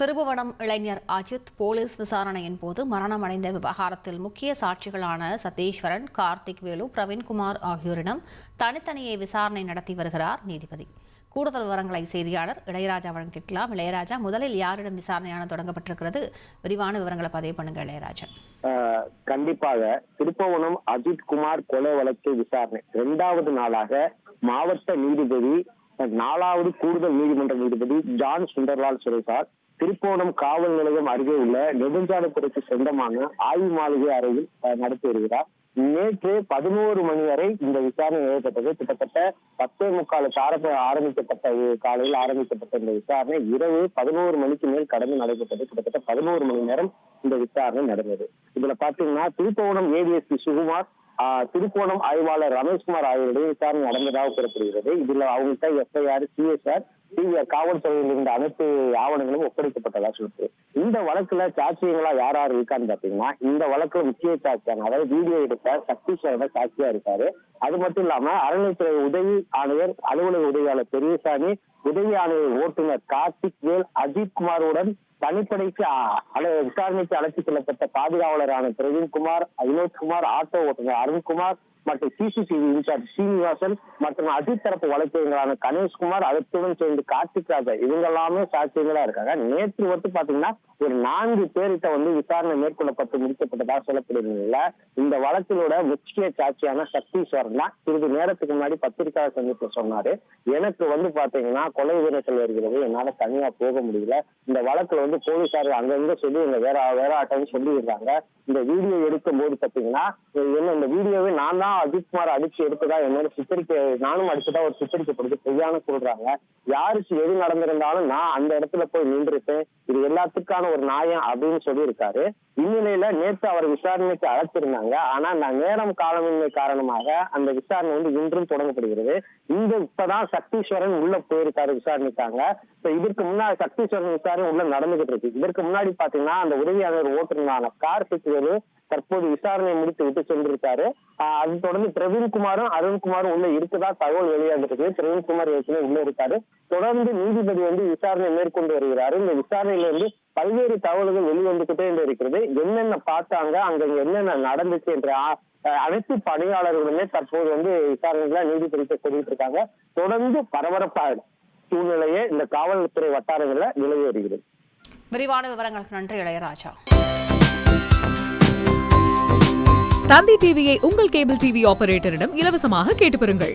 திருபுவனம் இளைஞர் அஜித் போலீஸ் விசாரணையின் போது மரணமடைந்த விவகாரத்தில் முக்கிய சாட்சிகளான சதீஸ்வரன், கார்த்திக் வேலு, பிரவீன்குமார் ஆகியோரிடம் தனித்தனியே விசாரணை நடத்தி வருகிறார் நீதிபதி. கூடுதல் விவரங்களை செய்தியாளர் இளையராஜா வழங்கிக்கலாம். இளையராஜா, முதலில் யாரிடம் விசாரணையான தொடங்கப்பட்டிருக்கிறது? விரிவான விவரங்களை பதிவு பண்ணுங்க இளையராஜா. கண்டிப்பாக திருப்புவனம் அஜித் குமார் கொலை வழக்கு விசாரணை 2வது நாளாக மாவட்ட நீதிபதி 4வது கூடுதல் நீதிமன்ற நீதிபதி ஜான் சுந்தர்லால் சுரேஷால் திருப்புவனம் காவல் நிலையம் அருகே உள்ள நெடுஞ்சாலைத்துறைக்கு சொந்தமான ஆய்வு மாளிகை அறையில் நடத்தி வருகிறார். நேற்று 11 மணி வரை இந்த விசாரணை நிகழ்த்தப்பட்டது. கிட்டத்தட்ட 10:45 ஆரம்பிக்கப்பட்ட காலையில் ஆரம்பிக்கப்பட்ட இந்த விசாரணை இரவு 11 மணிக்கு மேல் கடந்து நடைபெற்றது. கிட்டத்தட்ட 11 மணி நேரம் இந்த விசாரணை நடந்தது. இதுல பாத்தீங்கன்னா திருப்புவனம் ஏடிஎஸ்பி சுகுமார், திருப்புவனம் ஆய்வாளர் ரமேஷ்குமார் ஆகியோருடைய விசாரணை நடந்ததாக கூறப்படுகிறது. இதுல அவங்கள்ட்ட எஃப்ஐஆர், சிஎஸ்ஆர், காவல்துறையில் இருந்த அனைத்து ஆவணங்களும் ஒப்படைக்கப்பட்டதா சொல்லுது. இந்த வழக்குல சாட்சியங்களா யார் யார் இருக்கான்னு பாத்தீங்கன்னா, இந்த வழக்குல முக்கிய சாட்சியாங்க, அதாவது வீடியோ எடுத்த சக்திஸ்வரன சாட்சியா இருக்காரு. அது மட்டும் இல்லாம அறநிலைத்துறை உதவி ஆணையர் அலுவலக உதவியாளர் பெரியசாமி, உதவி ஆணையர் ஓட்டுநர் கார்த்திக் வேல், அஜித் குமாருடன் தனிப்படைக்கு விசாரணைக்கு அழைத்துச் செல்லப்பட்ட பாதுகாவலரான பிரவீன்குமார், வினோத்குமார், ஆட்டோ ஓட்டுநர் அருண்குமார் மற்றும் சிசிடிவி இன்சார்ஜ் சீனிவாசன் மற்றும் அஜித் தரப்பு வழக்கறிஞர்களான கணேஷ்குமார், அதற்குடன் சேர்ந்து கார்த்திக் ராஜா, இவங்க எல்லாமே சாட்சியங்களா இருக்காங்க. நேற்று வந்து பாத்தீங்கன்னா ஒரு 4 பேர்கிட்ட வந்து விசாரணை மேற்கொள்ளப்பட்டு முடிக்கப்பட்டதாக சொல்லப்படுறதுல இந்த வழக்கிலோட முக்கிய சாட்சியான சக்தீஸ்வரன் தான் சிறிது நேரத்துக்கு முன்னாடி பத்திரிகையாளர் சந்திப்புல சொன்னாரு, எனக்கு வந்து பாத்தீங்கன்னா கொலை விரட்டல் வருகிறது, என்னால தனியா போக முடியல, இந்த வழக்குல வந்து போலீசார் அங்கங்க சொல்லி வேற ஆட்டம்னு சொல்லிடுறாங்க. இந்த வீடியோ எடுக்கும் போது பாத்தீங்கன்னா என்ன இந்த வீடியோவை நான் தான் அஜித்குமார் அடிச்சு எடுத்ததா என்னோட சித்தரிக்கை, நானும் அடிச்சுதான் ஒரு சித்தரிக்கப்படுது பொய்யானு சொல்றாங்க. யாருக்கு எது நடந்திருந்தாலும் நான் அந்த இடத்துல போய் நின்றுட்டேன், இது எல்லாத்துக்கான ஒரு நியாயம் அப்படின்னு சொல்லியிருக்காரு. இந்நிலையில நேற்று அவர் விசாரணைக்கு அழைச்சிருந்தாங்க. ஆனா நான் நேரம் காலமின்மை காரணமாக அந்த விசாரணை வந்து இன்றும் தொடங்கப்படுகிறது. இப்பதான் சக்தீஸ்வரன் உள்ள போயிருக்காரு விசாரணைக்காங்க. இதற்கு முன்னாடி சக்தீஸ்வரன் விசாரணை உள்ள நடந்துகிட்டு இருக்கு. இதற்கு முன்னாடி பாத்தீங்கன்னா அந்த உதவியாளர் ஓட்டுநரான கார்த்திக் வேலு தற்போது விசாரணை முடித்து விட்டு சென்றிருக்காரு. அது தொடர்ந்து பிரவீன்குமாரும் அருண்குமாரும் உள்ள இருக்கதா தகவல் வெளியாகிருக்கு. பிரவீன்குமார் ஏற்கனவே உள்ள இருக்காரு. தொடர்ந்து நீதிபதி வந்து விசாரணை மேற்கொண்டு வருகிறாரு. இந்த விசாரணையில இருந்து பல்வேறு தகவல்கள் வெளிவந்துகிட்டே இருக்கிறது. என்னென்ன பார்த்தாங்க, அங்க என்னென்ன நடந்துச்சு என்ற அனைத்து பணியாளர்களுமே தற்போது வந்து விசாரணைகளை நீதிபதிக்கு சொல்லிட்டு இருக்காங்க. தொடர்ந்து பரபரப்பாக சூழ்நிலையே இந்த காவல்துறை வட்டாரங்கள்ல நிலவி வருகிறது. விரிவான விவரங்களுக்கு நன்றி இளையராஜா. தந்தி டிவியை உங்கள் கேபிள் டிவி ஆபரேட்டரிடம் இலவசமாக கேட்டு பெறுங்கள்.